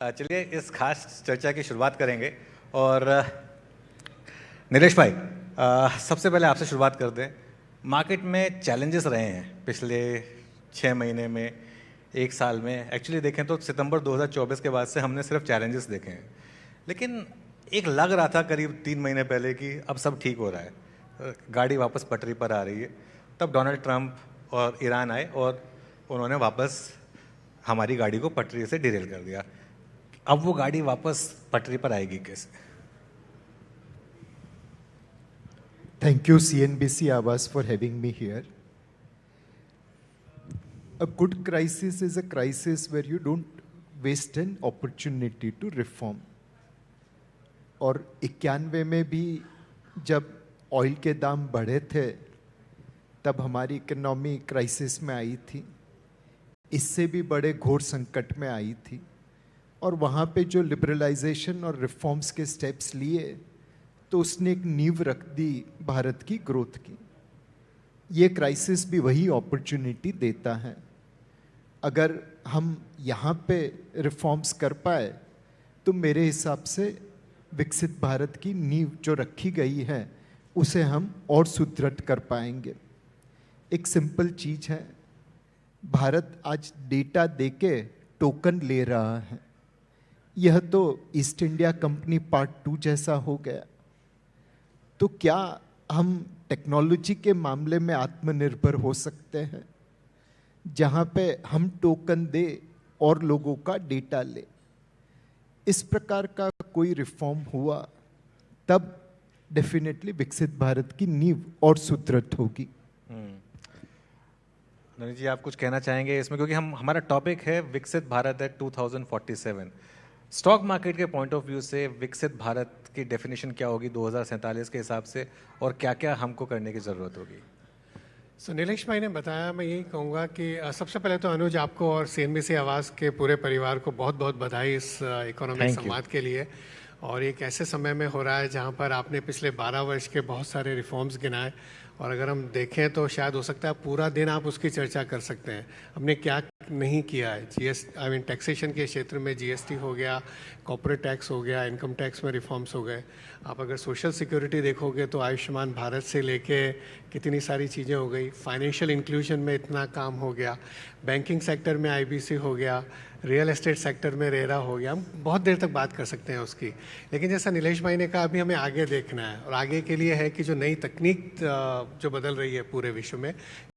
चलिए इस खास चर्चा की शुरुआत करेंगे और नीलेश भाई, सबसे पहले आपसे शुरुआत कर दें। मार्केट में चैलेंजेस रहे हैं पिछले 6 महीने में, एक साल में। एक्चुअली देखें तो सितंबर 2024 के बाद से हमने सिर्फ चैलेंजेस देखे हैं, लेकिन एक लग रहा था करीब 3 महीने पहले कि अब सब ठीक हो रहा है, गाड़ी वापस पटरी पर आ रही है। तब डोनाल्ड ट्रंप और ईरान आए और उन्होंने वापस हमारी गाड़ी को पटरी से डिरेल कर दिया। अब वो गाड़ी वापस पटरी पर आएगी कैसे? Thank you, CNBC Awas, for having me here. A good crisis is a crisis where you don't waste an opportunity to reform. और 91 में भी जब ऑयल के दाम बढ़े थे तब हमारी इकोनॉमी क्राइसिस में आई थी, इससे भी बड़े घोर संकट में आई थी। और वहाँ पे जो लिबरलाइजेशन और रिफॉर्म्स के स्टेप्स लिए तो उसने एक नींव रख दी भारत की ग्रोथ की। ये क्राइसिस भी वही अपॉर्चुनिटी देता है। अगर हम यहाँ पे रिफॉर्म्स कर पाए तो मेरे हिसाब से विकसित भारत की नींव जो रखी गई है उसे हम और सुदृढ़ कर पाएंगे। एक सिंपल चीज है, भारत आज डेटा देके टोकन ले रहा है। यह तो ईस्ट इंडिया कंपनी पार्ट 2 जैसा हो गया। तो क्या हम टेक्नोलॉजी के मामले में आत्मनिर्भर हो सकते हैं जहां पे हम टोकन दे और लोगों का डेटा ले? इस प्रकार का कोई रिफॉर्म हुआ तब डेफिनेटली विकसित भारत की नींव और सुदृढ़ होगी। नरेश जी, आप कुछ कहना चाहेंगे इसमें, क्योंकि हमारा टॉपिक है विकसित भारत एट 2047। स्टॉक मार्केट के पॉइंट ऑफ व्यू से विकसित भारत की डेफिनेशन क्या होगी 2047 के हिसाब से, और क्या क्या हमको करने की ज़रूरत होगी? सो नीलेश भाई ने बताया। मैं यही कहूँगा कि सबसे पहले तो अनुज, आपको और CNBC आवाज़ के पूरे परिवार को बहुत बहुत बधाई इस इकोनॉमिक संवाद के लिए। और एक ऐसे समय में हो रहा है जहाँ पर आपने पिछले 12 वर्ष के बहुत सारे रिफॉर्म्स गिनाए, और अगर हम देखें तो शायद हो सकता है पूरा दिन आप उसकी चर्चा कर सकते हैं। हमने क्या नहीं किया है। टैक्सेशन के क्षेत्र में GST हो गया, कॉर्पोरेट टैक्स हो गया, इनकम टैक्स में रिफॉर्म्स हो गए। आप अगर सोशल सिक्योरिटी देखोगे तो आयुष्मान भारत से लेके कितनी सारी चीज़ें हो गई। फाइनेंशियल इंक्लूजन में इतना काम हो गया। बैंकिंग सेक्टर में IBC हो गया। रियल एस्टेट सेक्टर में रेरा हो गया। हम बहुत देर तक बात कर सकते हैं उसकी, लेकिन जैसा नीलेश भाई ने कहा, अभी हमें आगे देखना है। और आगे के लिए है कि जो नई तकनीक जो बदल रही है पूरे विश्व में,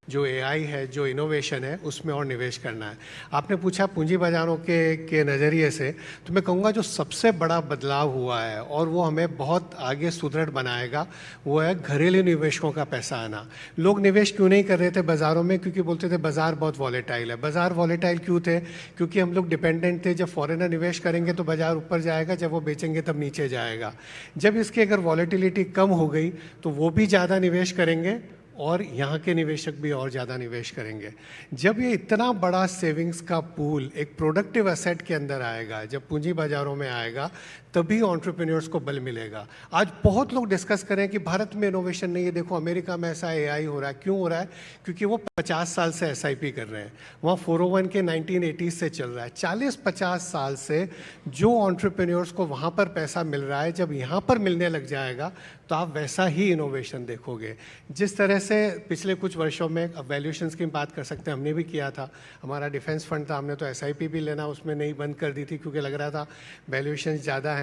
जो AI है, जो इनोवेशन है, उसमें और निवेश करना है। आपने पूछा पूंजी बाजारों के नज़रिए से, तो मैं कहूँगा जो सबसे बड़ा बदलाव हुआ है और वो हमें बहुत आगे सुदृढ़ बनाएगा, वो है घरेलू निवेशकों का पैसा आना। लोग निवेश क्यों नहीं कर रहे थे बाज़ारों में? क्योंकि बोलते थे बाज़ार बहुत वॉलेटाइल है। बाज़ार वॉलेटाइल क्यों थे? क्योंकि हम लोग डिपेंडेंट थे। जब फॉरेनर निवेश करेंगे तो बाज़ार ऊपर जाएगा, जब वो बेचेंगे तब नीचे जाएगा। जब इसकी अगर वॉलेटिलिटी कम हो गई तो वो भी ज़्यादा निवेश करेंगे और यहाँ के निवेशक भी और ज़्यादा निवेश करेंगे। जब ये इतना बड़ा सेविंग्स का पूल एक प्रोडक्टिव एसेट के अंदर आएगा, जब पूंजी बाजारों में आएगा, तभी एंटरप्रेन्योर्स को बल मिलेगा। आज बहुत लोग डिस्कस करें कि भारत में इनोवेशन नहीं है। देखो अमेरिका में ऐसा AI हो रहा है। क्यों हो रहा है? क्योंकि वो 50 साल से SIP कर रहे हैं। वहाँ 401 के 1980s से चल रहा है। 40-50 साल से जो एंटरप्रेन्योर्स को वहाँ पर पैसा मिल रहा है, जब यहाँ पर मिलने लग जाएगा तो आप वैसा ही इनोवेशन देखोगे। जिस तरह से पिछले कुछ वर्षों में, अब वैल्यूएशंस की बात कर सकते हैं, हमने भी किया था। हमारा डिफेंस फंड था, हमने तो SIP भी लेना उसमें नहीं बंद कर दी थी क्योंकि लग रहा था वैल्यूएशंस ज़्यादा हैं।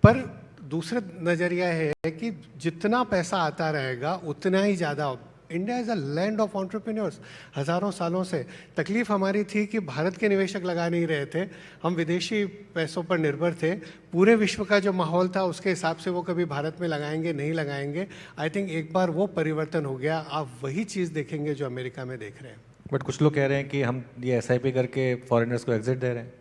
पर दूसरा नज़रिया है कि जितना पैसा आता रहेगा उतना ही ज़्यादा। India is a land of entrepreneurs. हज़ारों सालों से तकलीफ हमारी थी कि भारत के निवेशक लगा नहीं रहे थे, हम विदेशी पैसों पर निर्भर थे। पूरे विश्व का जो माहौल था उसके हिसाब से वो कभी भारत में लगाएंगे नहीं लगाएंगे। आई थिंक एक बार वो परिवर्तन हो गया। आप वही चीज़ देखेंगे जो अमेरिका में देख रहे हैं। बट कुछ लोग कह रहे हैं कि हम ये SIP करके फॉरेनर्स को एग्जिट दे रहे हैं।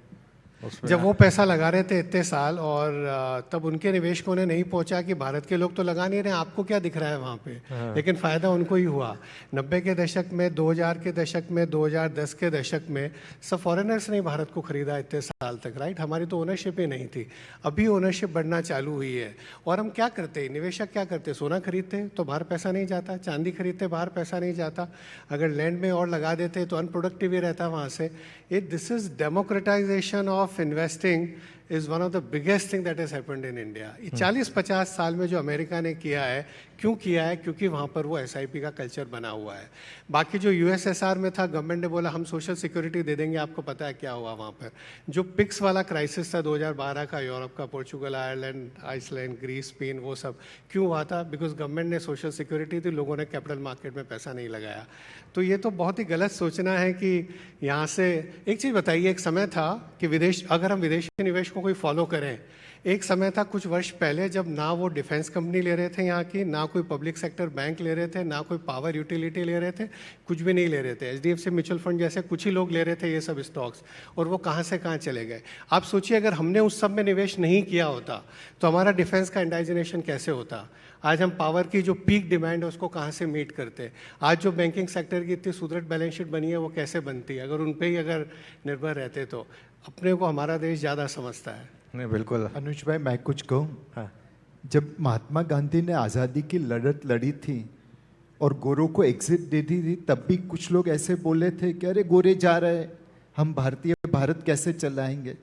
जब वो पैसा लगा रहे थे इतने साल और तब उनके निवेशकों ने नहीं पहुंचा कि भारत के लोग तो लगा नहीं रहे, आपको क्या दिख रहा है वहाँ पे। लेकिन फ़ायदा उनको ही हुआ। 90 के दशक में, 2000 के दशक में, 2010 के दशक में सब फॉरेनर्स ने भारत को खरीदा इतने साल तक, राइट। हमारी तो ओनरशिप ही नहीं थी। अभी ओनरशिप बढ़ना चालू हुई है। और हम क्या करते, निवेशक क्या करते, सोना खरीदते तो बाहर पैसा नहीं जाता, चांदी खरीदते बाहर पैसा नहीं जाता, अगर लैंड में और लगा देते तो अनप्रोडक्टिव ही रहता वहाँ से। This is democratisation of investing is one of the biggest thing that has happened in India. 40-50 साल में जो अमेरिका ने किया है, क्यों किया है? क्योंकि वहाँ पर वो SIP का कल्चर बना हुआ है। बाकी जो USSR में था, गवर्नमेंट ने बोला हम सोशल सिक्योरिटी दे देंगे, आपको पता है क्या हुआ वहाँ पर? जो पिक्स वाला क्राइसिस था 2012 का, यूरोप का, Portugal, Ireland, Iceland, Greece, Spain, वो सब क्यों हुआ था? बिकॉज गवर्नमेंट ने सोशल सिक्योरिटी दी, लोगों ने कैपिटल मार्केट में पैसा नहीं लगाया। तो ये तो बहुत ही गलत सोचना है कि यहाँ से एक चीज़ बताइए, एक समय था कि अगर हम विदेशी निवेश को कोई फॉलो करें, एक समय था कुछ वर्ष पहले जब ना वो डिफेंस कंपनी ले रहे थे यहाँ की, ना कोई पब्लिक सेक्टर बैंक ले रहे थे, ना कोई पावर यूटिलिटी ले रहे थे, कुछ भी नहीं ले रहे थे। HDFC म्यूचुअल फंड जैसे कुछ ही लोग ले रहे थे ये सब स्टॉक्स, और वो कहाँ से कहाँ चले गए। आप सोचिए अगर हमने उस सब में निवेश नहीं किया होता तो हमारा डिफेंस का इंडाइजेशन कैसे होता? आज हम पावर की जो पीक डिमांड है उसको कहाँ से मीट करते? आज जो बैंकिंग सेक्टर की इतनी सुदृढ़ बैलेंस शीट बनी है वो कैसे बनती? अगर उन पर ही अगर निर्भर रहते तो अपने को हमारा देश ज़्यादा समझता है। नहीं, बिल्कुल। अनुज भाई, मैं कुछ कहूँ? हाँ। जब महात्मा गांधी ने आज़ादी की लड़त लड़ी थी और गोरों को एग्जिट दे दी थी, तब भी कुछ लोग ऐसे बोले थे कि अरे गोरे जा रहे, हम भारत कैसे चलाएंगे?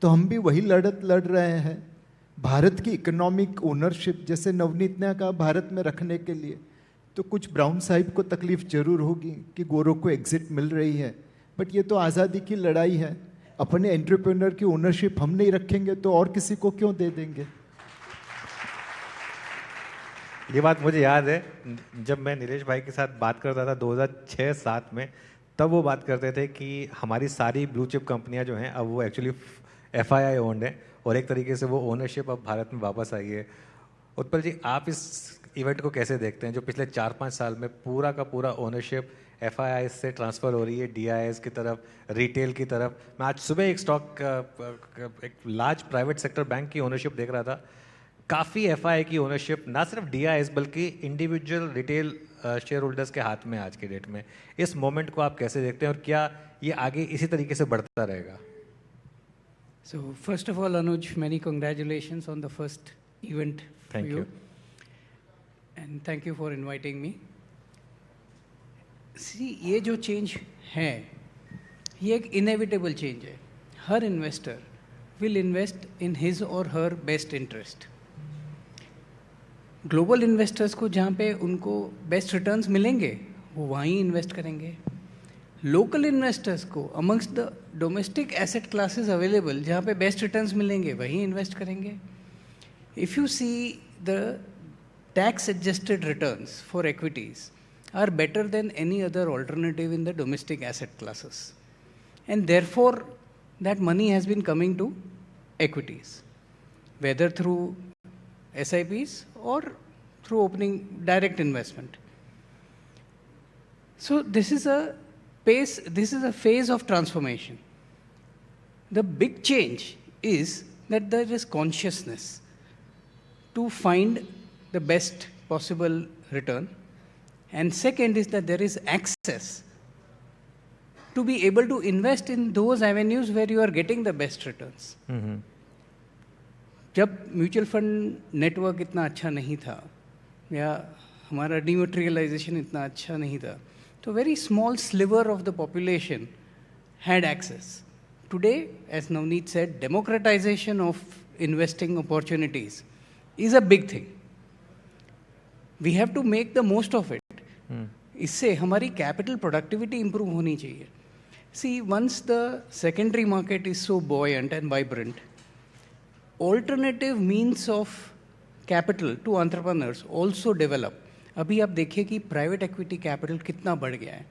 तो हम भी वही लड़त लड़ रहे हैं, भारत की इकोनॉमिक ओनरशिप, जैसे नवनीत ने कहा, भारत में रखने के लिए। तो कुछ ब्राउन साहिब को तकलीफ जरूर होगी कि गोरों को एग्जिट मिल रही है, बट ये तो आज़ादी की लड़ाई है। अपने एंटरप्रेन्योर की ओनरशिप हम नहीं रखेंगे तो और किसी को क्यों दे देंगे? ये बात मुझे याद है, जब मैं नीलेश भाई के साथ बात करता था 2006-07 में, तब वो बात करते थे कि हमारी सारी ब्लू चिप कंपनियां जो हैं अब वो एक्चुअली FII ओन्ड है, और एक तरीके से वो ओनरशिप अब भारत में वापस आई है। उत्पल जी, आप इस इवेंट को कैसे देखते हैं जो पिछले 4-5 साल में पूरा का पूरा ओनरशिप FII से ट्रांसफ़र हो रही है DIS की तरफ, रिटेल की तरफ? मैं आज सुबह एक एक लार्ज प्राइवेट सेक्टर बैंक की ओनरशिप देख रहा था, काफ़ी FII की ओनरशिप ना सिर्फ DIS बल्कि इंडिविजुअल रिटेल शेयर होल्डर्स के हाथ में आज के डेट में। इस मोमेंट को आप कैसे देखते हैं और क्या ये आगे इसी तरीके से बढ़ता रहेगा? So first of all, Anuj, many congratulations on the first event for Thank you. And thank you for inviting me. See, ये जो चेंज है ये एक इनएविटेबल चेंज है। हर investor will invest in his or her best interest. Global investors को जहाँ पे उनको बेस्ट रिटर्न्स मिलेंगे वो वहीं इन्वेस्ट करेंगे। लोकल इन्वेस्टर्स को amongst the domestic asset classes available जहाँ पे बेस्ट रिटर्न्स मिलेंगे वहीं इन्वेस्ट करेंगे। If you see the tax adjusted returns for equities are better than any other alternative in the domestic asset classes. And therefore, that money has been coming to equities, whether through SIPs or through opening direct investment. So this is a phase of transformation. The big change is that there is consciousness to find the best possible return. And second is that there is access to be able to invest in those avenues where you are getting the best returns. जब mutual fund network इतना अच्छा नहीं था या हमारा dematerialisation इतना अच्छा नहीं था, तो very small sliver of the population had access. Today, as Navneet said, democratization of investing opportunities is a big thing. We have to make the most of it. इससे हमारी कैपिटल प्रोडक्टिविटी इंप्रूव होनी चाहिए. See, once the secondary market is so buoyant and vibrant, alternative means of capital to entrepreneurs also develop. अभी आप देखिए कि private equity capital कितना बढ़ गया है,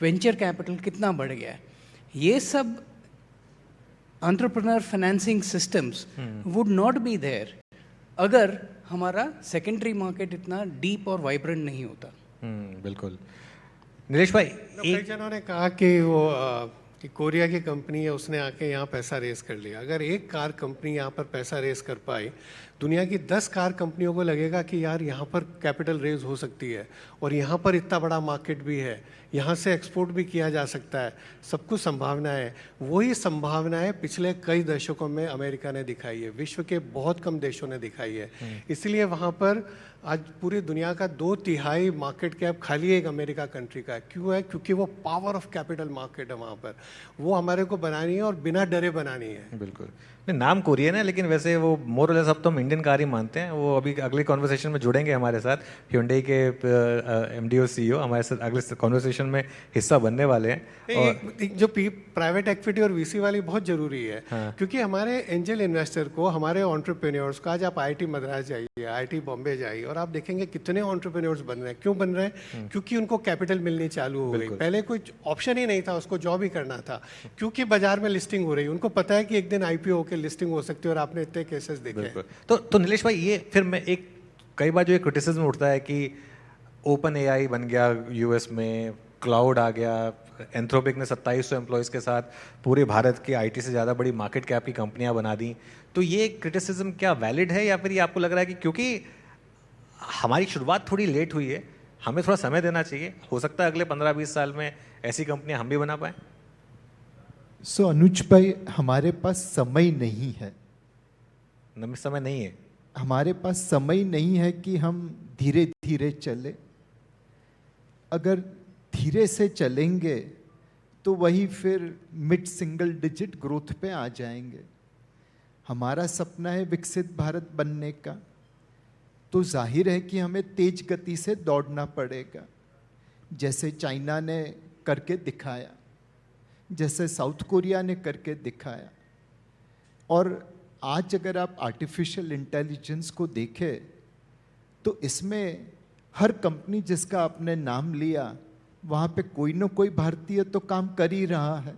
वेंचर कैपिटल कितना बढ़ गया है. ये सब entrepreneur financing systems would not be there अगर हमारा सेकेंडरी मार्केट इतना डीप और वाइब्रेंट नहीं होता. बिल्कुल. नीलेश भाई, कई जनों ने कहा कि वो कि कोरिया की कंपनी है, उसने आके यहाँ पैसा रेस कर लिया. अगर एक कार कंपनी यहाँ पर पैसा रेस कर पाई, दुनिया की 10 कार कंपनियों को लगेगा कि यार यहाँ पर कैपिटल रेज हो सकती है और यहाँ पर इतना बड़ा मार्केट भी है, यहाँ से एक्सपोर्ट भी किया जा सकता है, सब कुछ संभावना है. वही संभावनाएं पिछले कई दशकों में अमेरिका ने दिखाई है, विश्व के बहुत कम देशों ने दिखाई है. इसलिए वहाँ पर आज पूरी दुनिया का 2/3 मार्केट कैप खाली एक अमेरिका कंट्री का है. क्यों है? क्योंकि वो पावर ऑफ कैपिटल मार्केट है वहाँ पर. वो हमारे को बनानी है और बिना डरे बनानी है। बिल्कुल। नहीं, नाम कोरियन है लेकिन वैसे वो मोर लेस अब तो हम इंडियन कार ही मानते हैं। वो अभी अगले कॉन्वर्सेशन में जुड़ेंगे हमारे साथ, Hyundai के एमडी और सीईओ हमारे साथ अगले कॉन्वर्सेशन में हिस्सा बनने वाले हैं। और एक जो प्राइवेट इक्विटी और वीसी वाली बहुत जरूरी है। हाँ। क्योंकि हमारे एंजल इन्वेस्टर को, हमारे एंटरप्रेन्योर्स को, आज आप आईआईटी मद्रास जाइए, आईआईटी बॉम्बे जाइए और आप देखेंगे कितने एंटरप्रेन्योर्स बन रहे हैं। क्यों बन रहे हैं? क्योंकि उनको कैपिटल मिलनी चालू हो गई। पहले कोई ऑप्शन ही नहीं था, उसको जॉब ही करना था। क्योंकि बाजार में लिस्टिंग हो रही, उनको पता है कि एक दिन आईपीओ होकर लिस्टिंग हो सकती है, और आपने इतने केसेस देखे हैं। तो नीलेश भाई, ये फिर मैं एक कई बार जो एक क्रिटिसिज्म उठता है कि ओपन एआई बन गया यूएस में, क्लाउड आ गया, एंथ्रोपिक ने 2700 एम्प्लॉयज़ के साथ पूरे भारत की आईटी से ज़्यादा बड़ी मार्केट कैप की कंपनियां बना दी। तो ये क्रिटिसिज्म क्या वैलिड है, या फिर ये आपको लग रहा है कि क्योंकि हमारी शुरुआत थोड़ी लेट हुई है, हमें थोड़ा समय देना चाहिए, हो सकता है अगले 15-20 साल में ऐसी कंपनियां हम भी बना पाएं? सो अनुज भाई, हमारे पास समय नहीं है। समय नहीं है? हमारे पास समय नहीं है कि हम धीरे धीरे चले। अगर धीरे से चलेंगे तो वही फिर मिड सिंगल डिजिट ग्रोथ पे आ जाएंगे। हमारा सपना है विकसित भारत बनने का, तो जाहिर है कि हमें तेज गति से दौड़ना पड़ेगा, जैसे चाइना ने करके दिखाया, जैसे साउथ कोरिया ने करके दिखाया। और आज अगर आप आर्टिफिशियल इंटेलिजेंस को देखें तो इसमें हर कंपनी जिसका आपने नाम लिया, वहाँ पे कोई ना कोई भारतीय तो काम कर ही रहा है।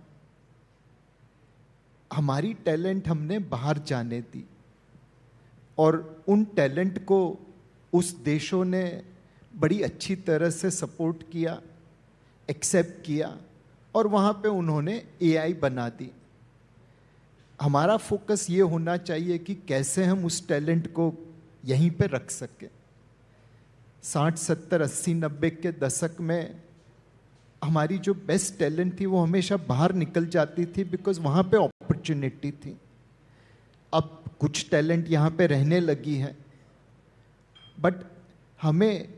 हमारी टैलेंट हमने बाहर जाने दी और उन टैलेंट को उस देशों ने बड़ी अच्छी तरह से सपोर्ट किया, एक्सेप्ट किया, और वहाँ पे उन्होंने एआई बना दी। हमारा फोकस ये होना चाहिए कि कैसे हम उस टैलेंट को यहीं पे रख सकें। 60, 70, 80, 90 के दशक में हमारी जो बेस्ट टैलेंट थी वो हमेशा बाहर निकल जाती थी, बिकॉज वहाँ पे अपॉर्चुनिटी थी। अब कुछ टैलेंट यहाँ पे रहने लगी है, बट हमें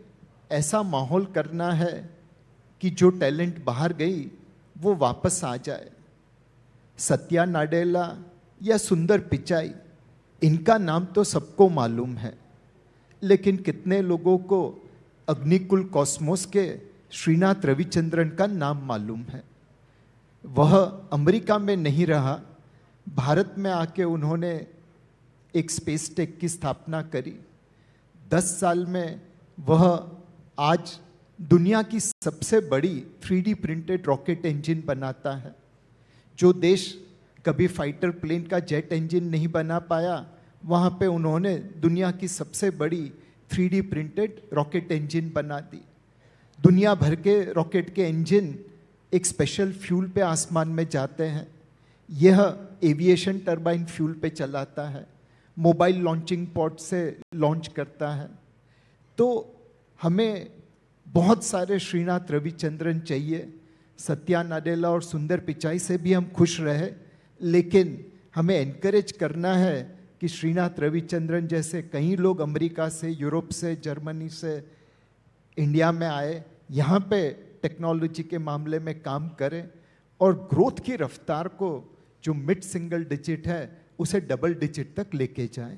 ऐसा माहौल करना है कि जो टैलेंट बाहर गई वो वापस आ जाए। सत्या नाडेला या सुंदर पिचाई, इनका नाम तो सबको मालूम है, लेकिन कितने लोगों को अग्निकुल कॉस्मोस के श्रीनाथ रविचंद्रन का नाम मालूम है? वह अमेरिका में नहीं रहा, भारत में आके उन्होंने एक स्पेस टेक की स्थापना करी। 10 साल में वह आज दुनिया की सबसे बड़ी 3D प्रिंटेड रॉकेट इंजन बनाता है। जो देश कभी फाइटर प्लेन का जेट इंजन नहीं बना पाया, वहाँ पे उन्होंने दुनिया की सबसे बड़ी 3D प्रिंटेड रॉकेट इंजन बना दी। दुनिया भर के रॉकेट के इंजन एक स्पेशल फ्यूल पे आसमान में जाते हैं। यह एविएशन टरबाइन फ्यूल पे चलाता है, मोबाइल लॉन्चिंग पॉड से लॉन्च करता है। तो हमें बहुत सारे श्रीनाथ रविचंद्रन चाहिए। सत्या नाडेला और सुंदर पिचाई से भी हम खुश रहे, लेकिन हमें एनकरेज करना है कि श्रीनाथ रविचंद्रन जैसे कई लोग अमेरिका से, यूरोप से, जर्मनी से इंडिया में आए, यहाँ पे टेक्नोलॉजी के मामले में काम करें और ग्रोथ की रफ्तार को जो मिड सिंगल डिजिट है उसे डबल डिजिट तक लेके जाएं।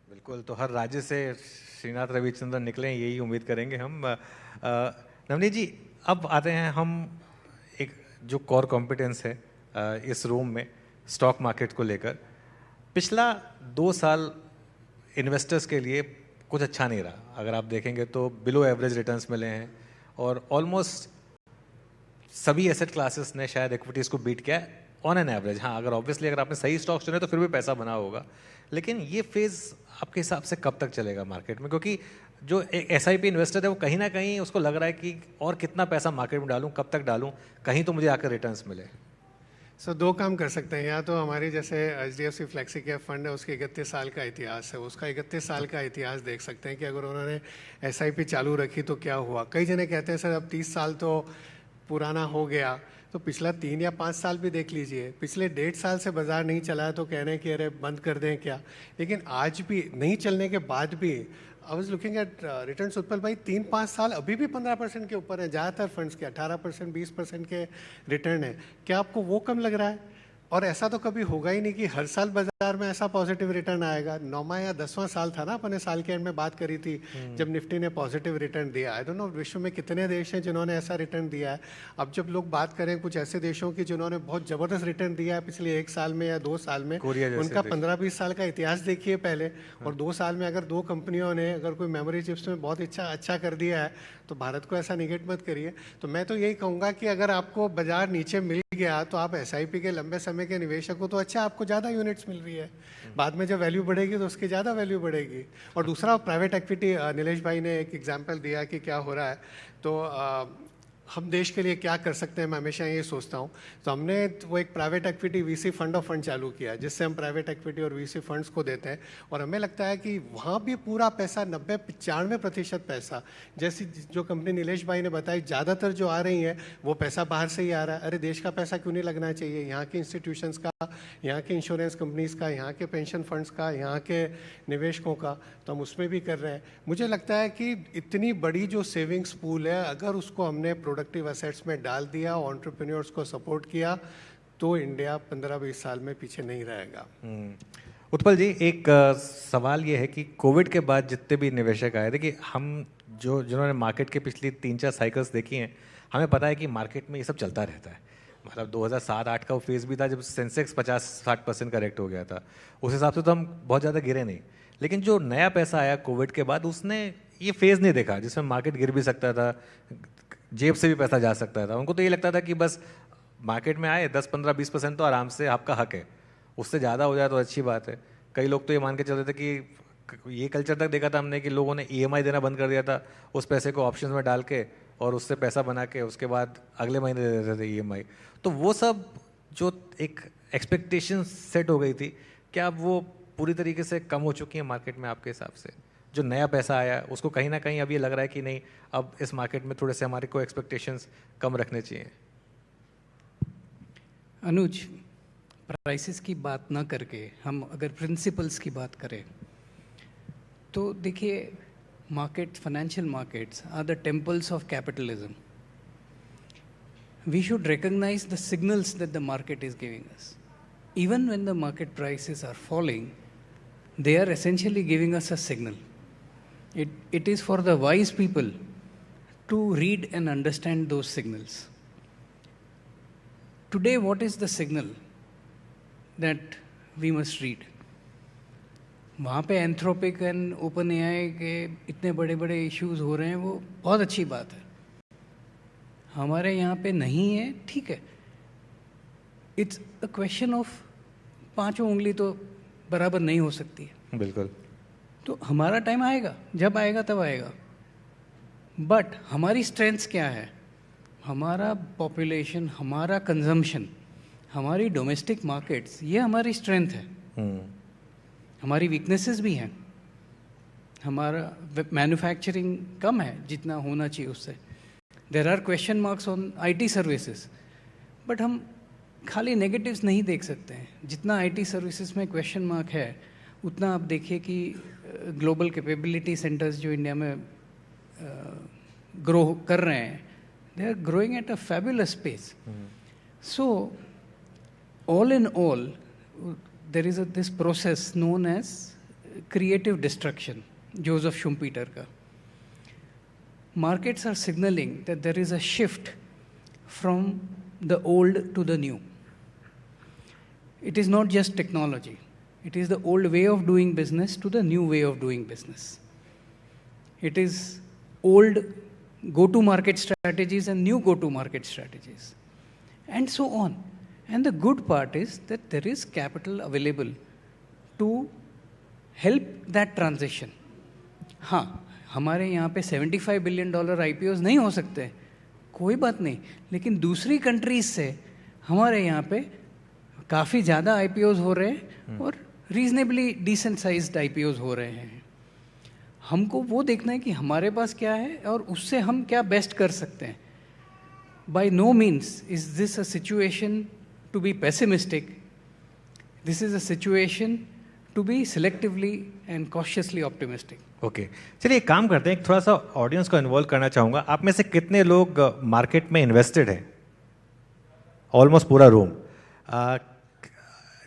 बिल्कुल, तो हर राज्य से श्रीनाथ रविचंद्रन निकले, यही उम्मीद करेंगे हम। नवनीत जी, अब आते हैं हम एक जो कोर कॉम्पिटेंस है इस रूम में, स्टॉक मार्केट को लेकर। पिछला 2 साल इन्वेस्टर्स के लिए कुछ अच्छा नहीं रहा। अगर आप देखेंगे तो बिलो एवरेज रिटर्न्स मिले हैं और ऑलमोस्ट सभी एसेट क्लासेस ने शायद इक्विटीज़ को बीट किया है ऑन एन एवरेज। हाँ, अगर ऑब्वियसली अगर आपने सही स्टॉक्स चुने तो फिर भी पैसा बना होगा, लेकिन ये फेज़ आपके हिसाब से कब तक चलेगा मार्केट में? क्योंकि जो एक एसआईपी इन्वेस्टर है वो कहीं ना कहीं उसको लग रहा है कि और कितना पैसा मार्केट में डालूं, कब तक डालूं, कहीं तो मुझे आकर रिटर्न्स मिले। सो 2 काम कर सकते हैं। या तो हमारी जैसे HDFC फ्लेक्सी कैप फंड है, उसके 31 साल का इतिहास है, उसका 31 साल का इतिहास देख सकते हैं कि अगर उन्होंने SIP चालू रखी तो क्या हुआ। कई जने कहते हैं सर अब 30 साल तो पुराना हो गया, तो तो पिछला 3 या 5 साल भी देख लीजिए, पिछले 1.5 साल से बाजार नहीं चला है तो कह रहे हैं कि अरे बंद कर दें क्या, लेकिन आज भी नहीं चलने के बाद भी I was looking at returns Utpal भाई 3-5 साल अभी भी 15% के ऊपर है, ज़्यादातर फंड्स के 18% 20% के रिटर्न है। क्या आपको वो कम लग रहा है? और ऐसा तो कभी होगा ही नहीं कि हर साल बाजार में ऐसा पॉजिटिव रिटर्न आएगा। 9वां या 10वां साल था ना, अपने साल के एंड में बात करी थी जब निफ्टी ने पॉजिटिव रिटर्न दिया। आई डोंट नो विश्व में कितने देश हैं जिन्होंने ऐसा रिटर्न दिया है। अब जब लोग बात करें कुछ ऐसे देशों की जिन्होंने बहुत ज़बरदस्त रिटर्न दिया है पिछले 1 साल में या 2 साल में, उनका 15-20 साल का इतिहास देखिए पहले, और 2 साल में अगर 2 कंपनियों ने अगर कोई मेमोरी चिप्स में बहुत अच्छा कर दिया है तो भारत को ऐसा निगेट मत करिए। तो मैं तो यही कहूँगा कि अगर आपको बाजार नीचे मिल गया तो आप SIP के लंबे समय के निवेशक हो तो अच्छा, आपको ज़्यादा यूनिट्स मिल रही है, बाद में जब वैल्यू बढ़ेगी तो उसकी ज़्यादा वैल्यू बढ़ेगी। और दूसरा प्राइवेट एक्विटी, नीलेश भाई ने एक एग्जांपल दिया कि क्या हो रहा है, तो हम देश के लिए क्या कर सकते हैं, मैं हमेशा ये सोचता हूँ। तो हमने वो एक private equity VC fund of fund चालू किया है जिससे हम प्राइवेट एक्विटी और VC फंड्स को देते हैं, और हमें लगता है कि वहाँ भी पूरा पैसा 90-95% पैसा, जैसी जो कंपनी नीलेश भाई ने बताई ज़्यादातर जो आ रही हैं वो पैसा बाहर से ही आ रहा है। अरे देश का पैसा क्यों नहीं लगना चाहिए, यहाँ के इंस्टीट्यूशंस का, यहाँ के इंश्योरेंस कंपनीज़ का, यहाँ के पेंशन फंड्स का, यहाँ के निवेशकों का, तो हम उसमें भी कर रहे हैं। मुझे लगता है कि इतनी बड़ी जो सेविंग्स पूल है, अगर उसको हमने प्रोडक्टिव एसेट्स में डाल दिया, एंटरप्रेन्योर्स को सपोर्ट किया, तो इंडिया 15-20 साल में पीछे नहीं रहेगा। उत्पल जी, एक सवाल ये है कि कोविड के बाद जितने भी निवेशक आए, देखिए हम जिन्होंने मार्केट के पिछली 3-4 साइकिल्स देखी हैं, हमें पता है कि मार्केट में ये सब चलता रहता है। मतलब 2007-8 का वो फेज़ भी था जब सेंसेक्स 50-60% करेक्ट हो गया था, उस हिसाब से तो हम बहुत ज़्यादा गिरे नहीं। लेकिन जो नया पैसा आया कोविड के बाद, उसने ये फेज़ नहीं देखा जिसमें मार्केट गिर भी सकता था, जेब से भी पैसा जा सकता था। उनको तो ये लगता था कि बस मार्केट में आए 10-15-20% तो आराम से आपका हक है, उससे ज़्यादा हो जाए तो अच्छी बात है। कई लोग तो ये मान के चलते थे कि ये कल्चर तक देखा था हमने कि लोगों ने EMI देना बंद कर दिया था, उस पैसे को ऑप्शंस में डाल के और उससे पैसा बना के उसके बाद अगले महीने दे देते थे EMI। तो वो सब जो एक एक्सपेक्टेशन सेट हो गई थी, क्या अब वो पूरी तरीके से कम हो चुकी है मार्केट में आपके हिसाब से? जो नया पैसा आया उसको कहीं ना कहीं अब ये लग रहा है कि नहीं, अब इस मार्केट में थोड़े से हमारे को एक्सपेक्टेशंस कम रखने चाहिए। अनुज, प्राइसेस की बात ना करके हम अगर प्रिंसिपल्स की बात करें तो देखिए, market, financial markets are the temples of capitalism. We should recognize the signals that the market is giving us. Even when the market prices are falling, they are essentially giving us a signal. It is for the wise people to read and understand those signals. Today, what is the signal that we must read? वहाँ पे Anthropic and open AI के इतने बड़े बड़े issues हो रहे हैं, वो बहुत अच्छी बात है. हमारे यहाँ पे नहीं है, ठीक है. इट्स अ क्वेश्चन ऑफ 5 उंगली तो बराबर नहीं हो सकती है. बिल्कुल. तो हमारा टाइम आएगा, जब आएगा तब आएगा. बट हमारी स्ट्रेंथ्स क्या है? हमारा पॉपुलेशन, हमारा कंजम्पशन, हमारी डोमेस्टिक मार्केट्स, ये हमारी स्ट्रेंथ है. हमारी वीकनेसेस भी हैं. हमारा मैन्युफैक्चरिंग कम है जितना होना चाहिए उससे. There are question marks on IT services, but हम खाली नेगेटिव्स नहीं देख सकते हैं. जितना IT सर्विसेज में क्वेश्चन मार्क है, उतना आप देखिए कि ग्लोबल कैपेबिलिटी सेंटर्स जो इंडिया में ग्रो कर रहे हैं, they are growing at a fabulous pace. So all in all, there is this process known as creative destruction, Joseph Schumpeter ka. Markets are signaling that there is a shift from the old to the new. It is not just technology. It is the old way of doing business to the new way of doing business. It is old go-to-market strategies and new go-to-market strategies, and so on. And the good part is that there is capital available to help that transition. हाँ, हमारे यहाँ पे $75 billion IPOs नहीं हो सकते, कोई बात नहीं, लेकिन दूसरी कंट्रीज से हमारे यहाँ पे काफ़ी ज़्यादा IPOs हो रहे हैं और रीजनेबली डिसेंट साइज्ड IPOs हो रहे हैं. हमको वो देखना है कि हमारे पास क्या है और उससे हम क्या बेस्ट कर सकते हैं. by no means is this a situation to be pessimistic. This is a situation to be selectively and cautiously optimistic. Okay चलिए एक काम करते हैं, एक थोड़ा सा ऑडियंस को इन्वॉल्व करना चाहूँगा. आप में से कितने लोग मार्केट में इन्वेस्टेड हैं? ऑलमोस्ट पूरा रूम.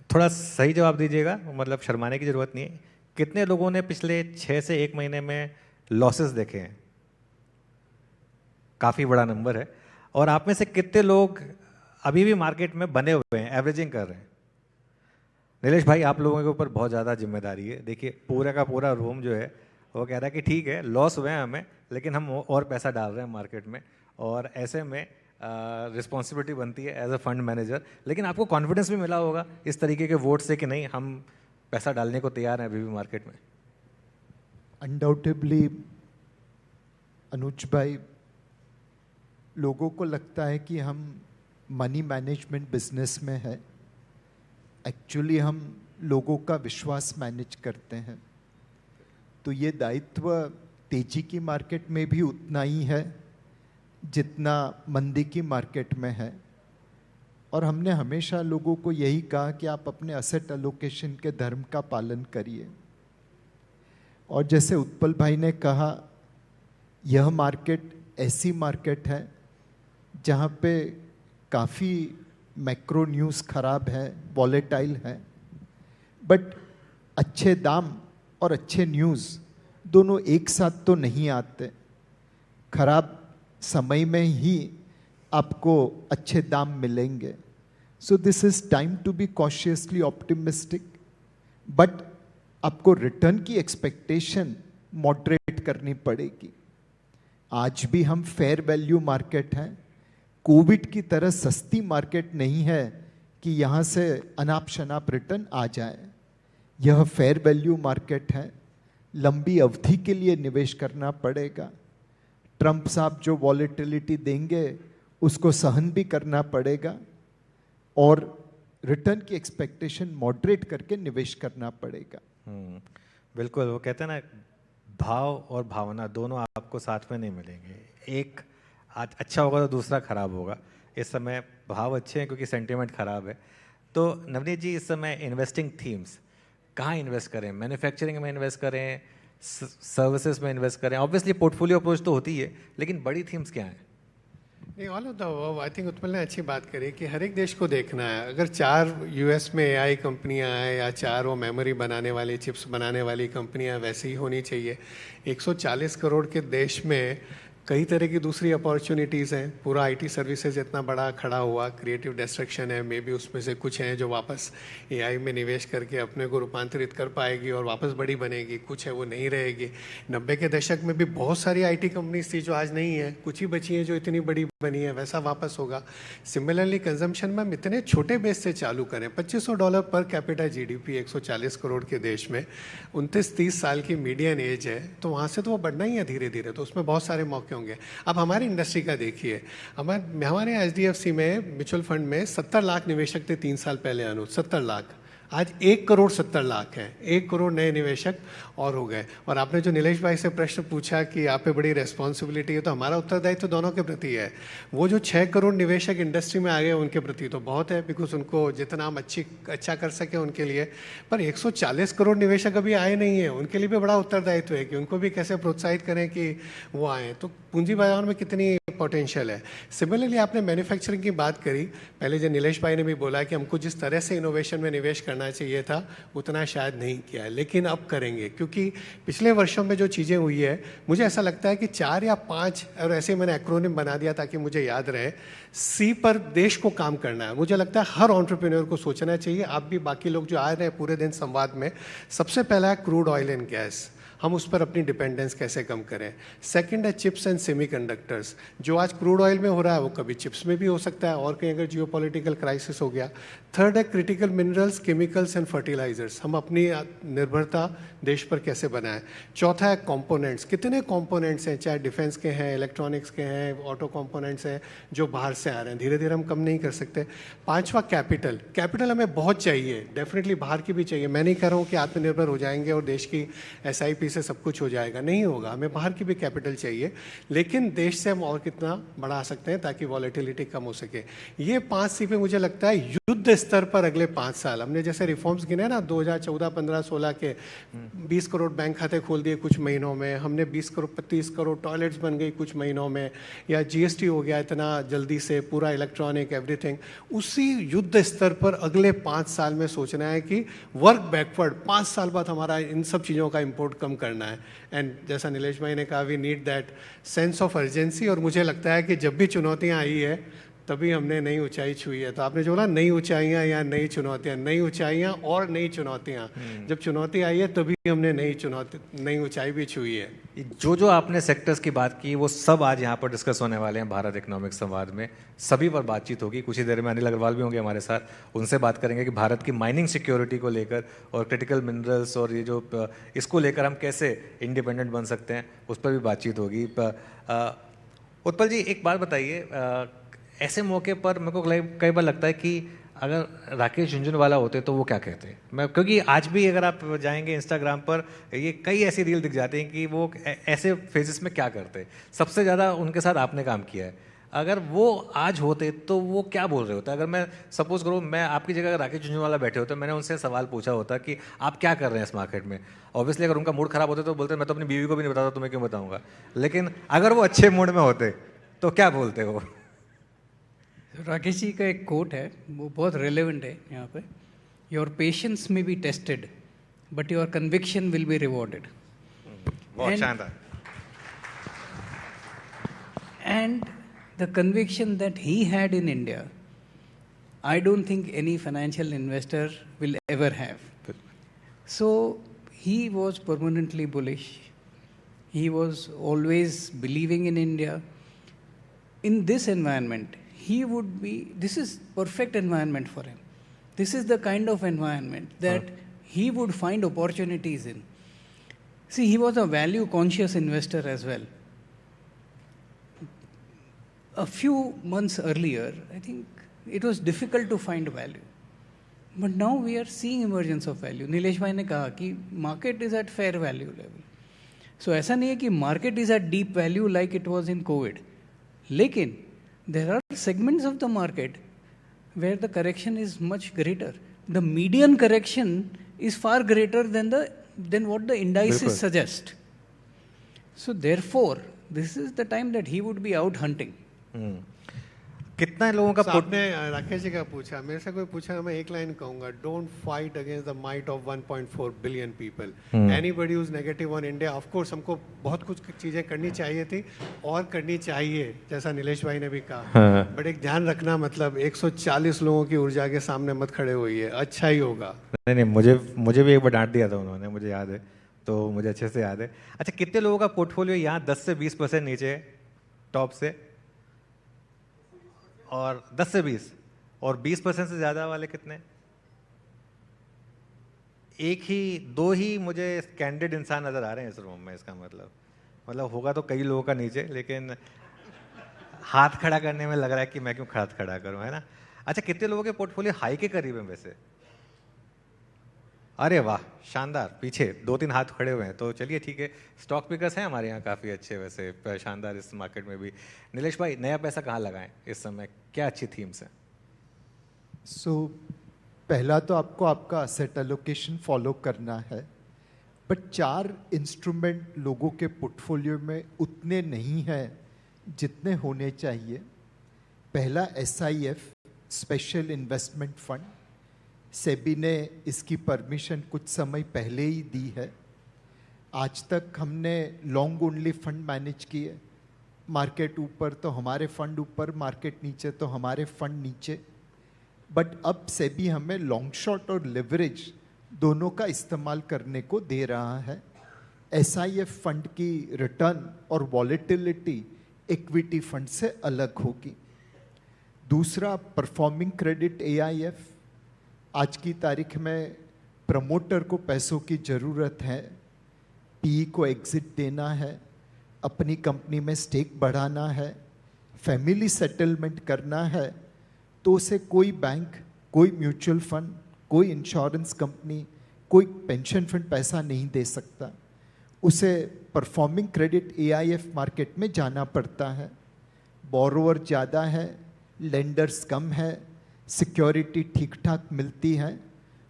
थोड़ा सही जवाब दीजिएगा, मतलब शर्माने की ज़रूरत नहीं है. कितने लोगों ने पिछले 6 से 1 महीने में लॉसेस देखे हैं? काफ़ी बड़ा नंबर है. और आप में से कितने लोग अभी भी मार्केट में बने हुए हैं, एवरेजिंग कर रहे हैं? नीलेश भाई, आप लोगों के ऊपर बहुत ज़्यादा जिम्मेदारी है. देखिए पूरा का पूरा रूम जो है वो कह रहा है कि ठीक है लॉस हुए हैं हमें, लेकिन हम और पैसा डाल रहे हैं मार्केट में, और ऐसे में रिस्पॉन्सिबिलिटी बनती है एज अ फंड मैनेजर. लेकिन आपको कॉन्फिडेंस भी मिला होगा इस तरीके के वोट से कि नहीं, हम पैसा डालने को तैयार हैं अभी भी मार्केट में. अनडाउटेबली अनुज भाई, लोगों को लगता है कि हम मनी मैनेजमेंट बिजनेस में है. एक्चुअली हम लोगों का विश्वास मैनेज करते हैं. तो ये दायित्व तेजी की मार्केट में भी उतना ही है जितना मंदी की मार्केट में है. और हमने हमेशा लोगों को यही कहा कि आप अपने असेट एलोकेशन के धर्म का पालन करिए. और जैसे उत्पल भाई ने कहा, यह मार्केट ऐसी मार्केट है जहाँ पे काफ़ी मैक्रो न्यूज़ खराब है, वॉलेटाइल है, बट अच्छे दाम और अच्छे न्यूज़ दोनों एक साथ तो नहीं आते. खराब समय में ही आपको अच्छे दाम मिलेंगे. So this is time to be cautiously optimistic, but आपको रिटर्न की एक्सपेक्टेशन मॉडरेट करनी पड़ेगी. आज भी हम फेयर वैल्यू मार्केट हैं. कोविड की तरह सस्ती मार्केट नहीं है कि यहाँ से अनाप शनाप रिटर्न आ जाए. यह फेयर वैल्यू मार्केट है. लंबी अवधि के लिए निवेश करना पड़ेगा. ट्रंप साहब जो वॉलेटिलिटी देंगे उसको सहन भी करना पड़ेगा, और रिटर्न की एक्सपेक्टेशन मॉडरेट करके निवेश करना पड़ेगा. बिल्कुल. वो कहते हैं ना, भाव और भावना दोनों आपको साथ में नहीं मिलेंगे. एक आज अच्छा होगा तो दूसरा खराब होगा. इस समय भाव अच्छे हैं क्योंकि सेंटीमेंट खराब है. तो नवनीत जी, इस समय इन्वेस्टिंग थीम्स कहाँ इन्वेस्ट करें? मैन्युफैक्चरिंग में इन्वेस्ट करें, सर्विसेज में इन्वेस्ट करें? ऑब्वियसली पोर्टफोलियो अप्रोच तो होती है, लेकिन बड़ी थीम्स क्या हैं? नहीं, all of the I think Utpal ने अच्छी बात करी कि हर एक देश को देखना है. अगर 4 यूएस में एआई कंपनियां हैं या 4 वो मेमोरी बनाने वाली, चिप्स बनाने वाली कंपनियां वैसे ही होनी चाहिए. 140 करोड़ के देश में कई तरह की दूसरी अपॉर्चुनिटीज़ हैं. पूरा आईटी सर्विसेज इतना बड़ा खड़ा हुआ, क्रिएटिव डिस्ट्रक्शन है, मे बी उसमें से कुछ हैं जो वापस एआई में निवेश करके अपने को रूपांतरित कर पाएगी और वापस बड़ी बनेगी. कुछ है वो नहीं रहेगी. 90 के दशक में भी बहुत सारी आईटी कंपनीज थी जो आज नहीं है. कुछ ही बची हैं जो इतनी बड़ी बनी है. वैसा वापस होगा. सिमिलरली कंजम्पशन में हम इतने छोटे बेस से चालू करें. $2500 पर कैपिटा जीडीपी 140 करोड़ के देश में, 29-30 साल की मीडियन एज है, तो वहाँ से तो वो बढ़ना ही है धीरे धीरे. तो उसमें बहुत सारे मौके होंगे. अब हमारी इंडस्ट्री का देखिए, हमारे एचडीएफसी में म्यूचुअल फंड में 70 लाख निवेशक थे 3 साल पहले. अनुज, 70 लाख. आज 1 करोड़ 70 लाख है. 1 करोड़ नए निवेशक और हो गए. और आपने जो नीलेश भाई से प्रश्न पूछा कि आप पे बड़ी रेस्पॉन्सिबिलिटी है, तो हमारा उत्तरदायित्व तो दोनों के प्रति है. वो जो 6 करोड़ निवेशक इंडस्ट्री में आ गए उनके प्रति तो बहुत है, बिकॉज उनको जितना हम अच्छा कर सके उनके लिए. पर 140 करोड़ निवेशक अभी आए नहीं हैं, उनके लिए भी बड़ा उत्तरदायित्व है कि उनको भी कैसे प्रोत्साहित करें कि वो आएँ. तो पूंजी बाजार में कितनी पोटेंशियल है. सिमिलरली आपने मैन्युफैक्चरिंग की बात करी. पहले जो नीलेश भाई ने भी बोला कि हमको जिस तरह से इनोवेशन में निवेश करना चाहिए था उतना शायद नहीं किया है, लेकिन अब करेंगे. क्योंकि पिछले वर्षों में जो चीज़ें हुई है, मुझे ऐसा लगता है कि 4 या 5, और ऐसे मैंने एक्रोनिम बना दिया ताकि मुझे याद रहे, सी पर देश को काम करना है. मुझे लगता है हर एंटरप्रेन्योर को सोचना चाहिए. आप भी, बाकी लोग जो आ रहे हैं पूरे दिन संवाद में, सबसे पहला है क्रूड ऑयल एंड गैस. हम उस पर अपनी डिपेंडेंस कैसे कम करें. सेकंड है चिप्स एंड सेमीकंडक्टर्स. जो आज क्रूड ऑयल में हो रहा है वो कभी चिप्स में भी हो सकता है, और कहीं अगर जियोपॉलिटिकल क्राइसिस हो गया. थर्ड है critical minerals, chemicals and fertilizers. हम अपनी निर्भरता देश पर कैसे बनाएं. चौथा है कंपोनेंट्स. कितने कंपोनेंट्स हैं, चाहे डिफेंस के हैं, इलेक्ट्रॉनिक्स के हैं, ऑटो कंपोनेंट्स हैं, जो बाहर से आ रहे हैं. धीरे धीरे हम कम नहीं कर सकते. पांचवा कैपिटल. कैपिटल हमें बहुत चाहिए, डेफिनेटली बाहर की भी चाहिए. मैं नहीं कह रहा हूँ कि आत्मनिर्भर हो जाएंगे और देश की SIP इक्विटी से सब कुछ हो जाएगा, नहीं होगा, हमें बाहर की भी कैपिटल चाहिए, लेकिन देश से हम और कितना बढ़ा सकते हैं ताकि वॉलेटिलिटी कम हो सके। ये 5 सी पे मुझे लगता है युद्ध स्तर पर अगले 5 साल, हमने जैसे रिफॉर्म्स गिने ना 2014, 15, 16 के 20 करोड़ बैंक खाते खोल दिए कुछ महीनों में, हमने 20 करोड़ 35 करोड़ टॉयलेट्स बन गई कुछ महीनों में, या जीएसटी हो गया इतना जल्दी से, पूरा इलेक्ट्रॉनिक एवरीथिंग। उसी युद्ध स्तर पर अगले 5 साल में सोचना है कि वर्क बैकवर्ड 5 साल बाद हमारा इन सब चीज़ों का इंपोर्ट कम करना है। एंड जैसा नीलेश भाई ने कहा, we need that sense of urgency. और मुझे लगता है कि जब भी चुनौतियाँ आई है तभी हमने नई ऊंचाई छुई है। तो आपने जो बोला नई ऊंचाइयाँ या नई चुनौतियाँ, नई ऊंचाइयाँ और नई चुनौतियाँ, जब चुनौती आई है तभी हमने नई ऊंचाई भी छुई है। जो आपने सेक्टर्स की बात की वो सब आज यहाँ पर डिस्कस होने वाले हैं भारत इकोनॉमिक संवाद में, सभी पर बातचीत होगी। कुछ ही देर में अनिल अग्रवाल भी होंगे हमारे साथ, उनसे बात करेंगे कि भारत की माइनिंग सिक्योरिटी को लेकर और क्रिटिकल मिनरल्स और ये जो इसको लेकर हम कैसे इंडिपेंडेंट बन सकते हैं, उस पर भी बातचीत होगी। उत्पल जी, एक बात बताइए, ऐसे मौके पर मेरे को कई बार लगता है कि अगर राकेश झुंझुनवाला होते तो वो क्या कहते, क्योंकि आज भी अगर आप जाएंगे इंस्टाग्राम पर ये कई ऐसी रील दिख जाती हैं कि वो ऐसे फेजेस में क्या करते। सबसे ज़्यादा उनके साथ आपने काम किया है, अगर वो आज होते तो वो क्या बोल रहे होते? अगर मैं सपोज करूँ मैं आपकी जगह अगर राकेश झुंझुनवाला बैठे होते, मैंने उनसे सवाल पूछा होता कि आप क्या कर रहे हैं इस मार्केट में, ऑब्वियसली अगर उनका मूड खराब होता तो बोलते मैं तो अपनी बीवी को भी नहीं बताता, तुम्हें क्यों बताऊँगा। लेकिन अगर वो अच्छे मूड में होते तो क्या बोलते वो? राकेश जी का एक कोट है, वो बहुत रेलेवेंट है यहाँ पे। योर पेशेंस में be tested but your conviction will be rewarded. बहुत शानदार। And the conviction that he had in India, I don't think any financial investor will ever have. So he was permanently bullish, he was always believing in India. In this environment, he would be, this is perfect environment for him. This is the kind of environment that he would find opportunities in. See, he was a value conscious investor as well. A few months earlier, I think it was difficult to find value. But now we are seeing emergence of value. Nilesh bhai ने कहा कि market is at fair value level. So ऐसा नहीं है कि market is at deep value like it was in COVID. लेकिन there are segments of the market where the correction is much greater. The median correction is far greater than what the indices suggest. So therefore, this is the time that he would be out hunting. कितना लोगों का आपने राकेश जी का पूछा, मेरे से कोई पूछा, मैं एक लाइन कहूंगा, don't fight against the might of 1.4 billion people. Anybody who is negative on India, of course हमको बहुत कुछ चीजें करनी चाहिए थी और करनी चाहिए, जैसा नीलेश भाई ने भी कहा। बट एक ध्यान रखना, मतलब 140 लोगों की ऊर्जा के सामने मत खड़े होइए, अच्छा ही होगा। नहीं, मुझे भी एक बार डांट दिया था उन्होंने, मुझे याद है, तो मुझे अच्छे से याद है। अच्छा, कितने लोगों का पोर्टफोलियो यहाँ 10 से 20% नीचे है टॉप से, और 10 से 20 और 20% से ज़्यादा वाले कितने? एक ही, दो ही मुझे कैंडिड इंसान नज़र आ रहे हैं इस रूम में। इसका मतलब होगा तो कई लोगों का नीचे, लेकिन हाथ खड़ा करने में लग रहा है कि मैं क्यों हाथ खड़ा करूं, है ना। अच्छा, कितने लोगों के पोर्टफोलियो हाई के करीब है वैसे? अरे वाह, शानदार, पीछे 2-3 हाथ खड़े हुए हैं, तो चलिए ठीक है। स्टॉक पिकर्स हैं हमारे यहाँ काफ़ी अच्छे वैसे, शानदार इस मार्केट में भी। नीलेश भाई, नया पैसा कहाँ लगाएं इस समय, क्या अच्छी थीम्स हैं? पहला तो आपको आपका असेट एलोकेशन फॉलो करना है, बट 4 इंस्ट्रूमेंट लोगों के पोर्टफोलियो में उतने नहीं हैं जितने होने चाहिए। पहला SIF, special investment fund, SEBI ने इसकी परमिशन कुछ समय पहले ही दी है। आज तक हमने लॉन्ग ओनली फंड मैनेज किए, मार्केट ऊपर तो हमारे फंड ऊपर, मार्केट नीचे तो हमारे फंड नीचे। बट अब सेबी हमें लॉन्ग शॉट और लिवरेज दोनों का इस्तेमाल करने को दे रहा है। SIF फंड की रिटर्न और वॉलेटिलिटी इक्विटी फंड से अलग होगी। दूसरा, परफॉर्मिंग क्रेडिट AIF, आज की तारीख में प्रमोटर को पैसों की ज़रूरत है, PE को एग्जिट देना है, अपनी कंपनी में स्टेक बढ़ाना है, फैमिली सेटलमेंट करना है, तो उसे कोई बैंक, कोई म्यूचुअल फंड, कोई इंश्योरेंस कंपनी, कोई पेंशन फंड पैसा नहीं दे सकता। उसे परफॉर्मिंग क्रेडिट AIF मार्केट में जाना पड़ता है। बोरोवर ज़्यादा है, लेंडर्स कम है, सिक्योरिटी ठीक ठाक मिलती है,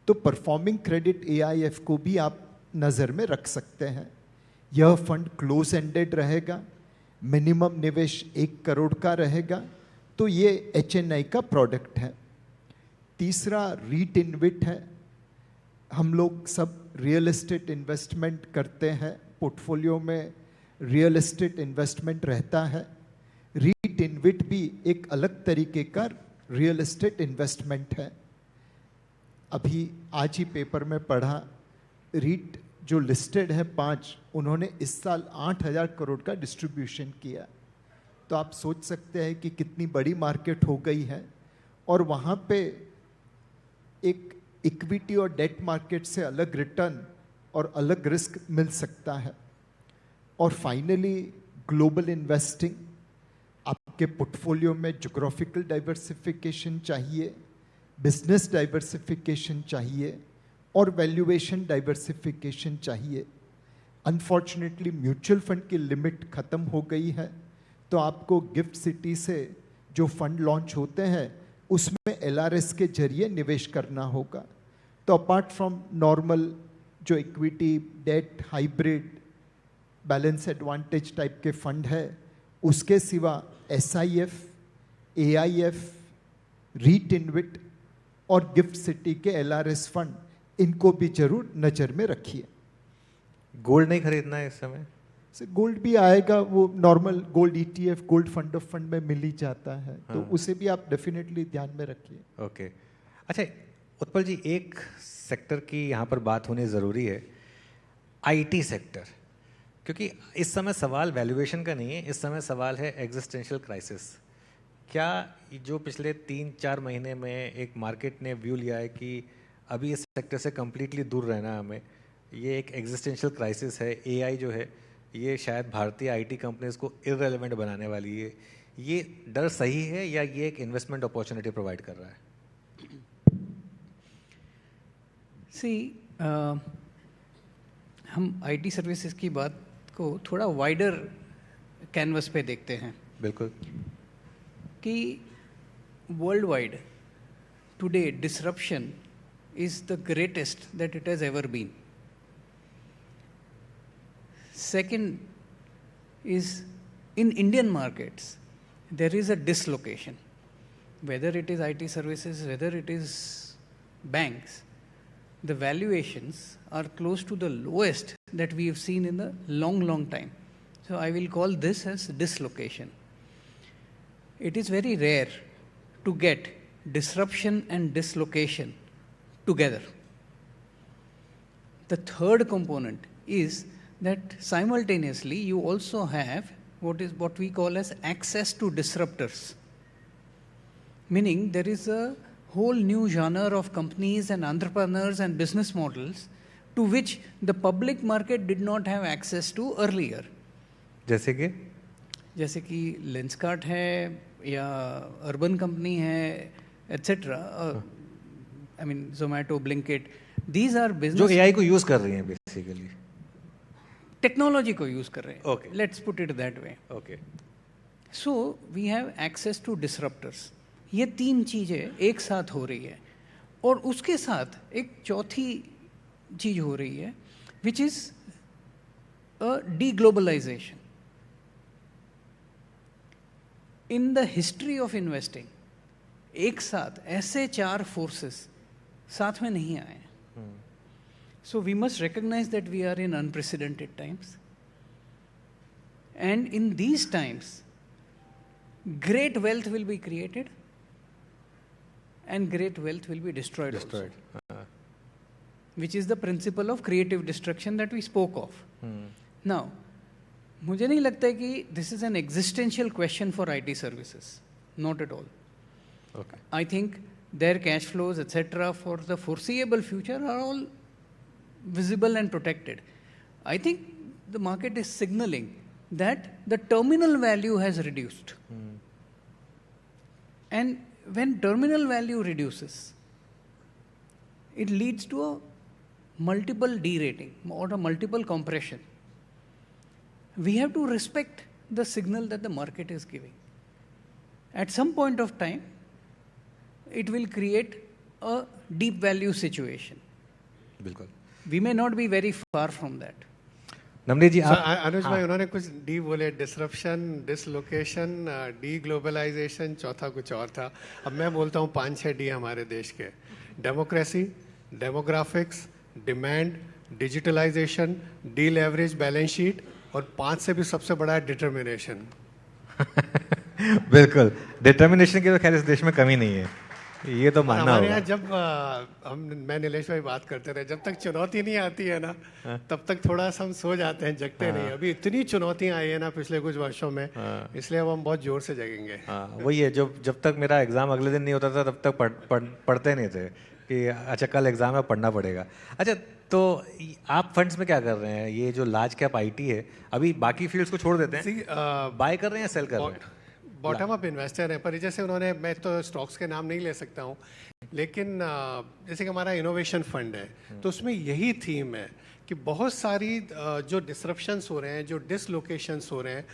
तो परफॉर्मिंग क्रेडिट AIF को भी आप नज़र में रख सकते हैं। यह फंड क्लोज एंडेड रहेगा, मिनिमम निवेश 1 करोड़ का रहेगा, तो ये HNI का प्रोडक्ट है। तीसरा रीट इनविट है। हम लोग सब रियल एस्टेट इन्वेस्टमेंट करते हैं, पोर्टफोलियो में रियल एस्टेट इन्वेस्टमेंट रहता है। रीट इनविट भी एक अलग तरीके का रियल एस्टेट इन्वेस्टमेंट है। अभी आज ही पेपर में पढ़ा, रीट जो लिस्टेड है 5, उन्होंने इस साल 8,000 करोड़ का डिस्ट्रीब्यूशन किया। तो आप सोच सकते हैं कि कितनी बड़ी मार्केट हो गई है, और वहाँ पे एक इक्विटी और डेट मार्केट से अलग रिटर्न और अलग रिस्क मिल सकता है। और फाइनली ग्लोबल इन्वेस्टिंग, आपके पोर्टफोलियो में ज्योग्राफिकल डाइवर्सिफिकेशन चाहिए, बिजनेस डाइवर्सिफिकेशन चाहिए और वैल्यूएशन डाइवर्सिफिकेशन चाहिए। अनफॉर्चुनेटली म्यूचुअल फंड की लिमिट ख़त्म हो गई है, तो आपको गिफ्ट सिटी से जो फंड लॉन्च होते हैं उसमें LRS के जरिए निवेश करना होगा। तो अपार्ट फ्रॉम नॉर्मल जो equity, debt, hybrid, balance advantage type के फंड है, उसके सिवा SIF, AIF, रीट इनविट और गिफ्ट सिटी के LRS फंड, इनको भी जरूर नज़र में रखिए। गोल्ड नहीं खरीदना है इस समय? से गोल्ड भी आएगा, वो normal gold ETF, gold fund of fund में मिल ही जाता है, तो उसे भी आप डेफिनेटली ध्यान में रखिए। ओके, अच्छा उत्पल जी, एक सेक्टर की यहाँ पर बात होनी ज़रूरी है, IT सेक्टर, क्योंकि इस समय सवाल वैल्यूएशन का नहीं है, इस समय सवाल है एग्जिस्टेंशियल क्राइसिस। क्या जो पिछले 3-4 महीने में एक मार्केट ने व्यू लिया है कि अभी इस सेक्टर से कम्प्लीटली दूर रहना है हमें, ये एक एग्जिस्टेंशियल क्राइसिस है, AI जो है ये शायद भारतीय IT कंपनीज को इररेलेवेंट बनाने वाली है, ये डर सही है या ये एक इन्वेस्टमेंट अपॉर्चुनिटी प्रोवाइड कर रहा है? हम IT सर्विसेज की बात को थोड़ा वाइडर कैनवस पे देखते हैं। बिल्कुल, कि world wide today disruption is the greatest that it has ever been. Second is, in Indian markets, there is a dislocation. Whether it is IT services, whether it is banks, the valuations are close to the lowest that we have seen in a long, long time. So I will call this as dislocation. It is very rare to get disruption and dislocation together. The third component is that simultaneously you also have what we call as access to disruptors. Meaning there is a whole new genre of companies and entrepreneurs and business models to which the public market did not have access to earlier. जैसे कि Lenskart है या urban company है, etcetera, I mean Zomato, Blinkit, these are business जो AI को use कर रही हैं बेसिकली, टेक्नोलॉजी को यूज कर रहे हैं। Okay. Let's put it that way. Okay, So we have access to disruptors. ये 3 चीजें एक साथ हो रही है, और उसके साथ एक चौथी चीज हो रही है, which is a deglobalization. In the history of investing, एक साथ ऐसे 4 forces साथ में नहीं आए। So we must recognize that we are in unprecedented times, and in these times great wealth will be created and great wealth will be destroyed also, which is the principle of creative destruction that we spoke of. Now मुझे नहीं लगता है कि this is an existential question for IT services, not at all. Okay, I think their cash flows, etc., for the foreseeable future are all visible and protected. I think the market is signaling that the terminal value has reduced. And when terminal value reduces, it leads to a multiple derating or a multiple compression. we have to respect the signal that the market is giving. At some point of time, it will create a deep value situation. बिल्कुल। We may not be very far from that. Navneet ji, So, आप अनुज भाई उन्होंने कुछ D बोले, disruption, dislocation, D globalisation, चौथा कुछ और था। अब मैं बोलता हूँ 5-6 डी हमारे देश के: democracy, demographics, demand, digitalisation, D leverage balance sheet, और 5 से भी सबसे बड़ा है डिटर्मिनेशन। बिल्कुल, डिटर्मिनेशन की तो खैर इस देश में कमी नहीं है, ये तो मानना हमारे होगा। यहाँ जब मैं नीलेश भाई बात करते रहे, जब तक चुनौती नहीं आती है ना, तब तक थोड़ा सा हम सो जाते हैं, जगते नहीं। अभी इतनी चुनौतियां आई है ना पिछले कुछ वर्षों में, इसलिए अब हम बहुत जोर से जगेंगे। हाँ, वही है, जब तक मेरा एग्ज़ाम अगले दिन नहीं होता था तब तक पढ़ते नहीं थे कि अच्छा कल एग्ज़ाम है, पढ़ना पड़ेगा। अच्छा, तो आप फंड्स में क्या कर रहे हैं? ये जो लार्ज कैप आईटी है, अभी बाकी फील्ड्स को छोड़ देते हैं, बाय कर रहे हैं या सेल कर रहे हैं? बॉटम अप इन्वेस्टर है, पर जैसे उन्होंने, मैं तो स्टॉक्स के नाम नहीं ले सकता हूँ, लेकिन जैसे कि हमारा इनोवेशन फंड है, तो उसमें यही थीम है कि बहुत सारी जो डिसरप्शंस हो रहे हैं, जो डिसलोकेशंस हो रहे हैं,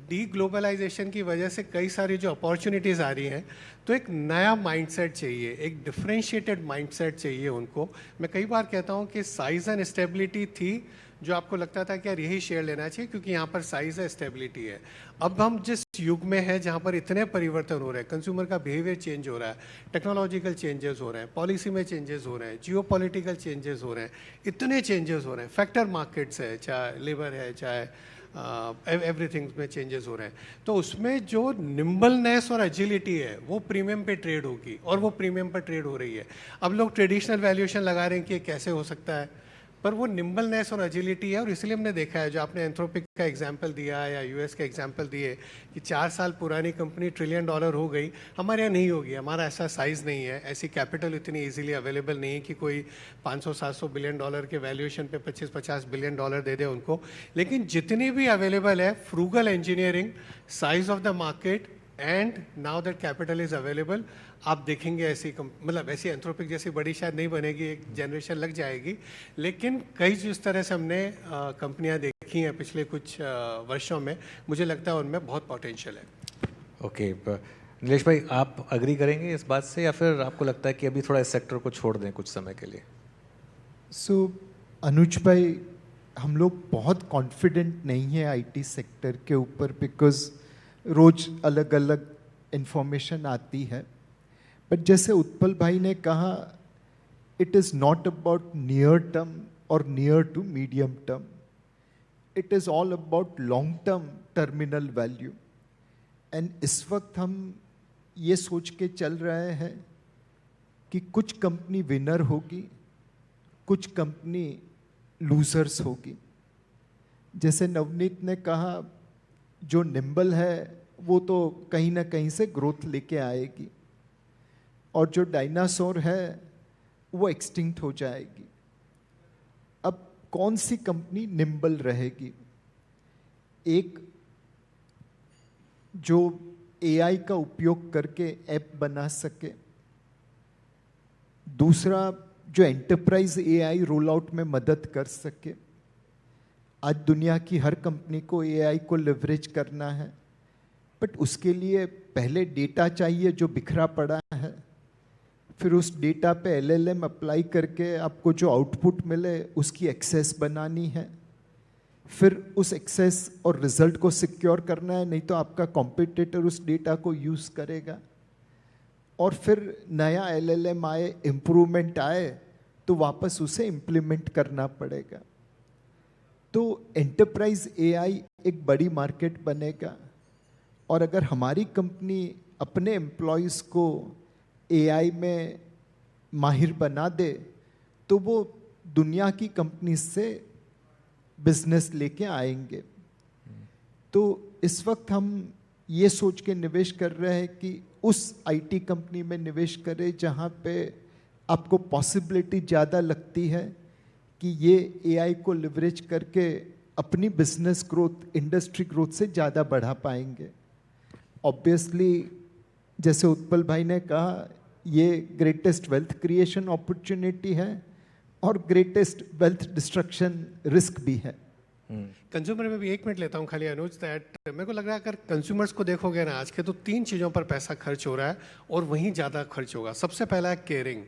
डी ग्लोबलाइजेशन की वजह से कई सारी जो अपॉर्चुनिटीज़ आ रही हैं, तो एक नया माइंडसेट चाहिए, एक डिफरेंशिएटेड माइंडसेट चाहिए उनको। मैं कई बार कहता हूँ कि साइज एंड स्टेबिलिटी थी जो आपको लगता था कि यार यही शेयर लेना चाहिए क्योंकि यहाँ पर साइज है, स्टेबिलिटी है। अब हम जिस युग में हैं जहाँ पर इतने परिवर्तन हो रहे हैं, कंज्यूमर का बिहेवियर चेंज हो रहा है, टेक्नोलॉजिकल चेंजेस हो रहे हैं, पॉलिसी में चेंजेस हो रहे हैं, जियो पॉलिटिकल चेंजेस हो रहे हैं, इतने चेंजेस हो रहे हैं, फैक्टर मार्केट्स है, चाहे लेबर है, चाहे एवरीथिंग में चेंजेस हो रहे हैं। तो उसमें जो निम्बलनेस और एजिलिटी है वो प्रीमियम पे ट्रेड होगी, और वो प्रीमियम पर ट्रेड हो रही है। अब लोग ट्रेडिशनल वैल्यूएशन लगा रहे हैं कि ये कैसे हो सकता है, पर वो निम्बलनेस और एजिलिटी है। और इसलिए हमने देखा है, जो आपने एंथ्रोपिक का एग्जांपल दिया या यूएस का एग्जांपल दिए कि 4 साल पुरानी कंपनी $1 ट्रिलियन हो गई, हमारे यहाँ नहीं होगी। हमारा ऐसा साइज़ नहीं है, ऐसी कैपिटल इतनी इजीली अवेलेबल नहीं है कि कोई 500-700 बिलियन डॉलर के वैल्यूएशन पे 25-50 बिलियन डॉलर दे दे उनको। लेकिन जितनी भी अवेलेबल है, frugal engineering, size of the market, and now that capital is available, आप देखेंगे ऐसी मतलब ऐसी एंथ्रोपिक जैसी बड़ी शायद नहीं बनेगी, एक जनरेशन लग जाएगी, लेकिन कई जिस तरह से हमने कंपनियां देखी हैं पिछले कुछ वर्षों में, मुझे लगता है उनमें बहुत पोटेंशियल है। ओके, नीलेश भाई, आप अग्री करेंगे इस बात से या फिर आपको लगता है कि अभी थोड़ा इस सेक्टर को छोड़ दें कुछ समय के लिए? अनुज भाई, हम लोग बहुत कॉन्फिडेंट नहीं है आईटी सेक्टर के ऊपर, बिकॉज रोज अलग अलग इंफॉर्मेशन आती है। बट जैसे उत्पल भाई ने कहा, it is not about near term or near to medium term, it is all about long term terminal value. And इस वक्त हम ये सोच के चल रहे हैं कि कुछ कंपनी विनर होगी, कुछ कंपनी लूजर्स होगी। जैसे नवनीत ने कहा, जो निम्बल है वो तो कहीं ना कहीं से ग्रोथ लेके आएगी, और जो डायनासोर है वो एक्सटिंक्ट हो जाएगी। अब कौन सी कंपनी निम्बल रहेगी? एक जो एआई का उपयोग करके ऐप बना सके, दूसरा जो एंटरप्राइज एआई रोल आउट में मदद कर सके। आज दुनिया की हर कंपनी को एआई को लेवरेज करना है, बट उसके लिए पहले डेटा चाहिए जो बिखरा पड़ा है, फिर उस डेटा पे एलएलएम अप्लाई करके आपको जो आउटपुट मिले उसकी एक्सेस बनानी है, फिर उस एक्सेस और रिजल्ट को सिक्योर करना है, नहीं तो आपका कॉम्पिटिटर उस डेटा को यूज़ करेगा, और फिर नया एलएलएम आए, इम्प्रूवमेंट आए तो वापस उसे इम्प्लीमेंट करना पड़ेगा। तो एंटरप्राइज एआई एक बड़ी मार्केट बनेगा, और अगर हमारी कंपनी अपने एम्प्लॉयज़ को एआई में माहिर बना दे तो वो दुनिया की कंपनी से बिजनेस लेके आएंगे। तो इस वक्त हम ये सोच के निवेश कर रहे हैं कि उस आईटी कंपनी में निवेश करें जहाँ पे आपको पॉसिबिलिटी ज़्यादा लगती है कि ये एआई को लिवरेज करके अपनी बिजनेस ग्रोथ, इंडस्ट्री ग्रोथ से ज़्यादा बढ़ा पाएंगे। ऑब्वियसली जैसे उत्पल भाई ने कहा, ये ग्रेटेस्ट वेल्थ क्रिएशन अपॉर्चुनिटी है और ग्रेटेस्ट वेल्थ डिस्ट्रक्शन रिस्क भी है। कंज्यूमर में भी 1 मिनट लेता हूँ खाली अनुज, दैट मेरे को लग रहा है अगर कंज्यूमर्स को देखोगे ना आज के, तो 3 चीज़ों पर पैसा खर्च हो रहा है और वहीं ज़्यादा खर्च होगा। सबसे पहला है caring.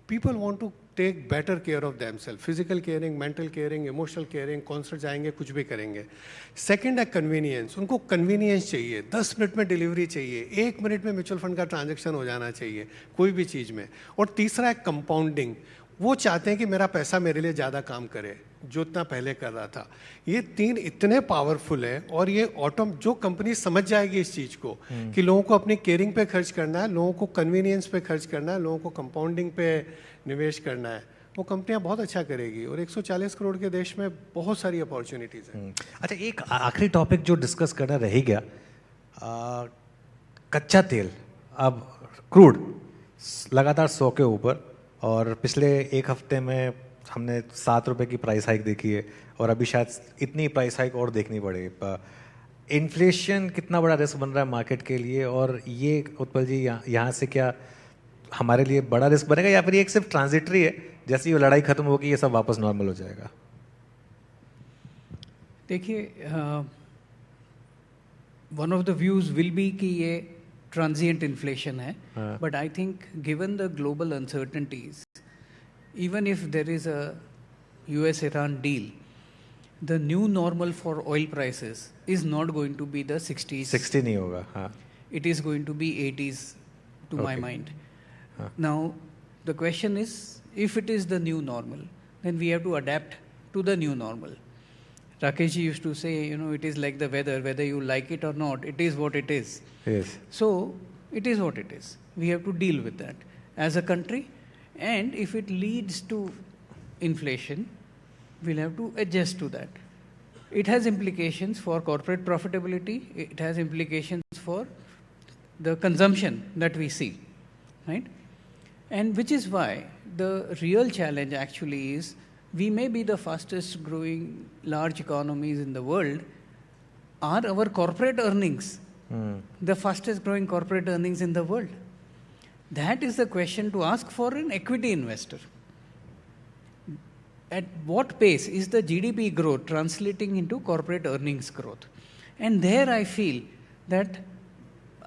People want to take better care of themselves, physical caring, mental caring, emotional caring, concert जाएंगे, कुछ भी करेंगे। सेकंड है कन्वीनियंस, उनको कन्वीनियंस चाहिए, 10 मिनट में डिलीवरी चाहिए, 1 मिनट में म्यूचुअल फंड का ट्रांजैक्शन हो जाना चाहिए कोई भी चीज़ में। और तीसरा है कंपाउंडिंग, वो चाहते हैं कि मेरा पैसा मेरे लिए ज़्यादा काम करे जो इतना पहले कर रहा था। ये 3 इतने पावरफुल है और ये जो कंपनी समझ जाएगी इस चीज़ को कि लोगों को अपनी केयरिंग पे खर्च करना है, लोगों को कन्वीनियंस पे खर्च करना है, लोगों को कंपाउंडिंग पे निवेश करना है, वो कंपनियां बहुत अच्छा करेगी। और 140 करोड़ के देश में बहुत सारी अपॉर्चुनिटीज़ हैं। अच्छा, एक आखिरी टॉपिक जो डिस्कस करना रह ही गया, कच्चा तेल, अब क्रूड लगातार 100 के ऊपर, और पिछले 1 हफ्ते में हमने 7 रुपए की प्राइस हाइक देखी है और अभी शायद इतनी प्राइस हाइक और देखनी पड़े। इन्फ्लेशन कितना बड़ा रिस्क बन रहा है मार्केट के लिए, और ये उत्पल जी यहाँ से क्या हमारे लिए बड़ा रिस्क बनेगा, या फिर ये सिर्फ ट्रांजिटरी है, जैसे ये लड़ाई खत्म होगी ये सब वापस नॉर्मल हो जाएगा? देखिए, one of the views will be कि ये ट्रांजिएंट इन्फ्लेशन है, but I think given the global uncertainties, even if there is a US-Iran deal, the new normal for oil prices is not going to be the 60s. 60 नहीं होगा, हाँ. It is going to be 80s to my mind. Now, the question is, if it is the new normal, then we have to adapt to the new normal. Rakesh ji used to say, it is like the weather, whether you like it or not, it is what it is. Yes. So, it is what it is. We have to deal with that as a country. And if it leads to inflation, we'll have to adjust to that. It has implications for corporate profitability. It has implications for the consumption that we see, right? And which is why the real challenge actually is, we may be the fastest growing large economies in the world. Are our corporate earnings the fastest growing corporate earnings in the world? That is the question to ask for an equity investor. At what pace is the GDP growth translating into corporate earnings growth? And there I feel that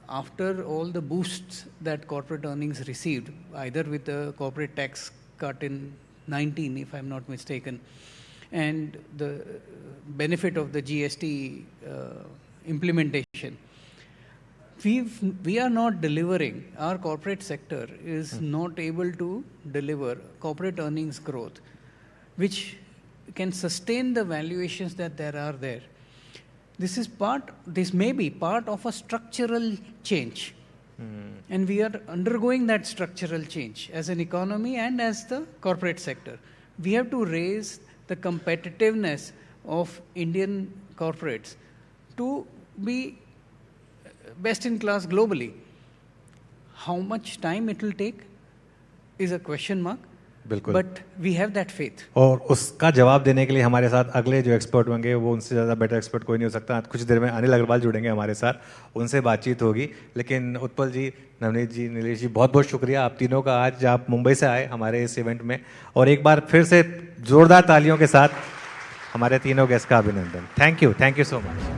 after all the boosts that corporate earnings received, either with the corporate tax cut in 19, if I'm not mistaken, and the benefit of the GST implementation, we are not delivering, our corporate sector is not able to deliver corporate earnings growth, which can sustain the valuations that there are there. This may be part of a structural change. And we are undergoing that structural change as an economy and as the corporate sector. We have to raise the competitiveness of Indian corporates to be best in class globally. How much time it will take is a question mark. बिल्कुल. But we have that faith. और उसका जवाब देने के लिए हमारे साथ अगले जो एक्सपर्ट होंगे, वो उनसे ज़्यादा बेटर एक्सपर्ट कोई नहीं हो सकता। कुछ देर में अनिल अग्रवाल जुड़ेंगे हमारे साथ, उनसे बातचीत होगी। लेकिन उत्पल जी, नवनीत जी, नीलेश जी, बहुत बहुत शुक्रिया आप तीनों का, आज आप मुंबई से आए हमारे इस इवेंट में, और एक बार फिर से जोरदार तालियों के साथ हमारे तीनों गेस्ट का अभिनंदन। Thank you so much.